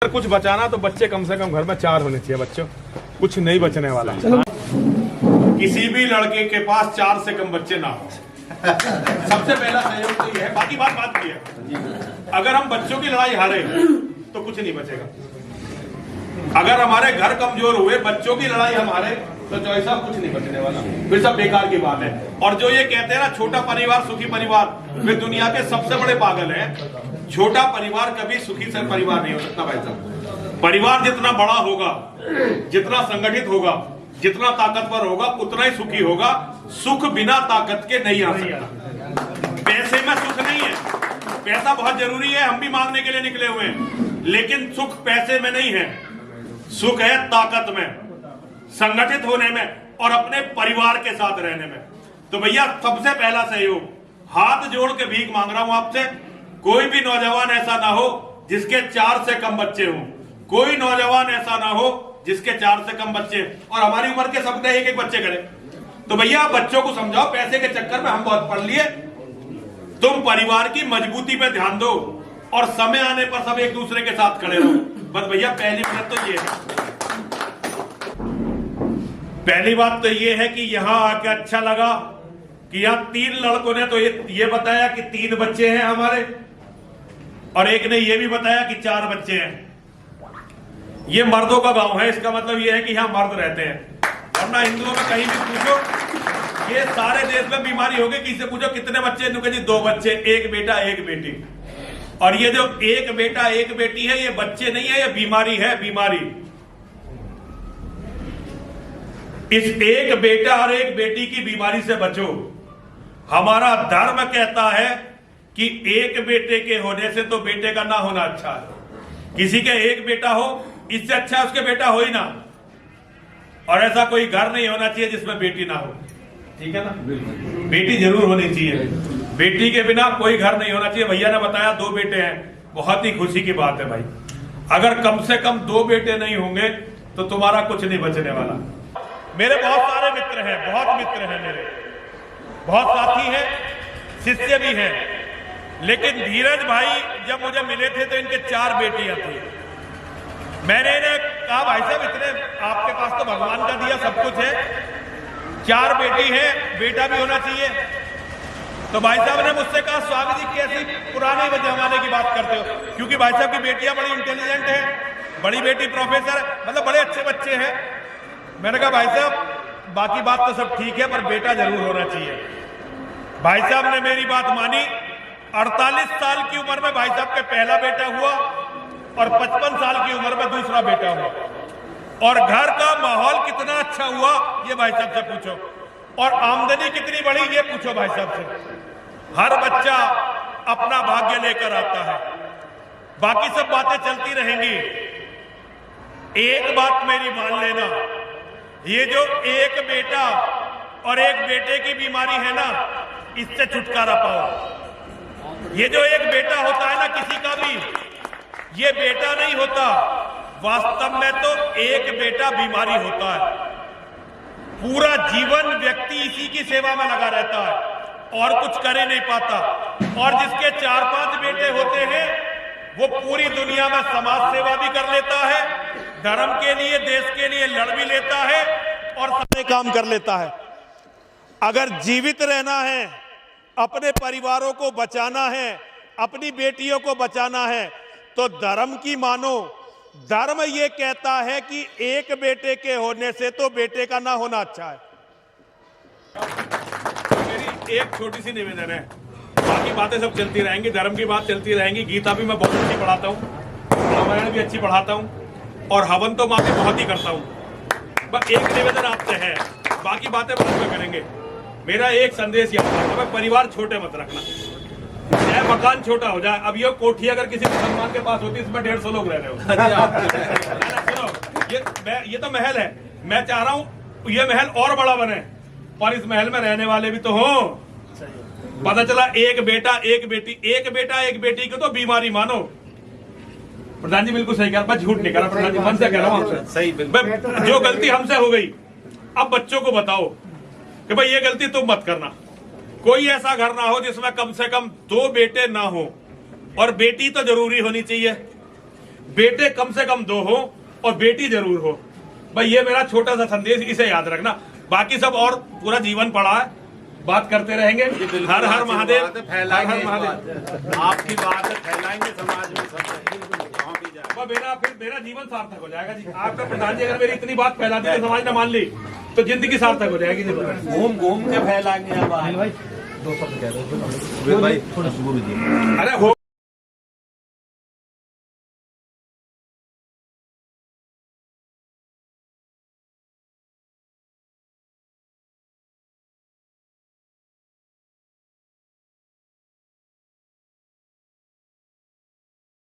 कुछ बचाना तो बच्चे कम से कम घर में 4 होने चाहिए बच्चों, कुछ नहीं बचने वाला। किसी भी लड़के के पास 4 से कम बच्चे ना हो। सबसे पहला सहयोग तो ये है, बाकी बात की है। अगर हम बच्चों की लड़ाई हारे तो कुछ नहीं बचेगा। अगर हमारे घर कमजोर हुए, बच्चों की लड़ाई हम हारे तो जॉय साहब कुछ नहीं बचने वाला, फिर सब बेकार की बात है। और जो ये कहते हैं ना छोटा परिवार सुखी परिवार, वे दुनिया के सबसे बड़े पागल हैं। छोटा परिवार कभी सुखी से परिवार नहीं हो सकता भाई साहब। परिवार जितना बड़ा होगा, जितना संगठित होगा, जितना ताकतवर होगा, उतना ही सुखी होगा। सुख बिना ताकत के नहीं आ सकता। पैसे में सुख नहीं है, पैसा बहुत जरूरी है, हम भी मांगने के लिए निकले हुए हैं, लेकिन सुख पैसे में नहीं है। सुख है ताकत में, संगठित होने में और अपने परिवार के साथ रहने में। तो भैया सबसे पहला सहयोग, हाथ जोड़ के भीख मांग रहा हूं आपसे, कोई भी नौजवान ऐसा ना हो जिसके 4 से कम बच्चे हों। कोई नौजवान ऐसा ना हो जिसके 4 से कम बच्चे, और हमारी उम्र के सब एक एक बच्चे करें। तो भैया बच्चों को समझाओ, पैसे के चक्कर में हम बहुत पढ़ लिए, तुम परिवार की मजबूती पे ध्यान दो और समय आने पर सब एक दूसरे के साथ खड़े रहो। बस भैया पहली बात तो ये है, पहली बात तो ये है कि यहां आके अच्छा लगा कि यहाँ 3 लड़कों ने तो ये बताया कि 3 बच्चे हैं हमारे, और एक ने ये भी बताया कि 4 बच्चे हैं। ये मर्दों का गांव है, इसका मतलब ये है कि यहाँ मर्द रहते हैं। वरना हिंदुओं में कहीं भी पूछो, ये सारे देश में बीमारी होगी, किसी से पूछो कितने बच्चे, इनको जी 2 बच्चे, 1 बेटा 1 बेटी। और ये जो 1 बेटा 1 बेटी है, ये बच्चे नहीं है, ये बीमारी है, बीमारी। इस 1 बेटा और 1 बेटी की बीमारी से बचो। हमारा धर्म कहता है कि 1 बेटे के होने से तो बेटे का ना होना अच्छा है। किसी के 1 बेटा हो, इससे अच्छा उसके बेटा हो ही ना। और ऐसा कोई घर नहीं होना चाहिए जिसमें बेटी ना हो, ठीक है ना। बेटी जरूर होनी चाहिए, बेटी के बिना कोई घर नहीं होना चाहिए। भैया ने बताया 2 बेटे हैं, बहुत ही खुशी की बात है भाई। अगर कम से कम 2 बेटे नहीं होंगे तो तुम्हारा कुछ नहीं बचने वाला। मेरे बहुत सारे मित्र हैं, बहुत मित्र हैं मेरे, बहुत साथी हैं, शिष्य भी हैं। लेकिन धीरज भाई जब मुझे मिले थे तो इनके 4 बेटियां थी। मैंने इन्हें कहा भाई साहब इतने आपके पास तो भगवान का दिया सब कुछ है, 4 बेटी है, बेटा भी होना चाहिए। तो भाई साहब ने मुझसे कहा स्वामी जी कैसी पुराने जमाने की बात करते हो, क्योंकि भाई साहब की बेटियां बड़ी इंटेलिजेंट है, बड़ी बेटी प्रोफेसर है, मतलब बड़े अच्छे बच्चे हैं। मैंने कहा भाई साहब बाकी बात तो सब ठीक है, पर बेटा जरूर होना चाहिए। भाई साहब ने मेरी बात मानी। 48 साल की उम्र में भाई साहब का पहला बेटा हुआ और 55 साल की उम्र में दूसरा बेटा हुआ। और घर का माहौल कितना अच्छा हुआ ये भाई साहब से पूछो, और आमदनी कितनी बढ़ी ये पूछो भाई साहब से। हर बच्चा अपना भाग्य लेकर आता है, बाकी सब बातें चलती रहेंगी। एक बात मेरी मान लेना, ये जो 1 बेटा और 1 बेटे की बीमारी है ना, इससे छुटकारा पाओ। ये जो 1 बेटा होता है ना किसी का भी, ये बेटा नहीं होता, वास्तव में तो 1 बेटा बीमारी होता है। पूरा जीवन व्यक्ति इसी की सेवा में लगा रहता है और कुछ कर ही नहीं पाता। और जिसके 4-5 बेटे होते हैं वो पूरी दुनिया में समाज सेवा भी कर लेता है, धर्म के लिए, देश के लिए लड़ भी लेता है और सारे काम कर लेता है। अगर जीवित रहना है, अपने परिवारों को बचाना है, अपनी बेटियों को बचाना है, तो धर्म की मानो। धर्म ये कहता है कि 1 बेटे के होने से तो बेटे का ना होना अच्छा है। मेरी एक छोटी सी निवेदन है, बाकी बातें सब चलती रहेंगी, धर्म की बात चलती रहेंगी। गीता भी मैं बहुत अच्छी पढ़ाता हूँ, रामायण भी अच्छी पढ़ाता हूँ, और हवन तो माँ के बहुत ही करता हूँ। बस एक निवेदन आपसे है, बाकी बातें बाद में करेंगे। मेरा एक संदेश याद रखना, परिवार छोटे मत रखना, चाहे मकान छोटा हो जाए। अब ये कोठी अगर किसी मुसलमान के पास होती है, इसमें 150 लोग रह रहे हो। सुनो, ये तो महल है, मैं चाह रहा हूँ ये महल और बड़ा बने, और इस महल में रहने वाले भी तो हो। पता चला 1 बेटा 1 बेटी, 1 बेटा 1 बेटी को तो बीमारी मानो। प्रधान जी बिल्कुल सही कह रहा, मैं झूठ नहीं कह रहा, प्रधान जी मन से कह रहा हूँ आपसे। सही, जो गलती हमसे हो गई, अब बच्चों को बताओ कि भाई ये गलती तुम मत करना। कोई ऐसा घर ना हो जिसमें कम से कम 2 बेटे ना हो, और बेटी तो जरूरी होनी चाहिए। बेटे कम से कम 2 हो और बेटी जरूर हो। भाई ये मेरा छोटा सा संदेश, इसे याद रखना। बाकी सब और पूरा जीवन पड़ा है, बात करते रहेंगे। हर हर महादेव, हर हर महादेव। आपकी बात फैलाएंगे समाज में, सब मेरा जीवन सार्थक हो जाएगा जी। आपका प्रधान जी अगर मेरी इतनी बात फैला दी तो समाज ने मान ली तो जिंदगी सार्थक हो जाएगी जी। घूम घूम के फैलाएंगे। अब भाई 2 शब्द कह रहे हो भाई, थोड़ा शुरू। अरे हो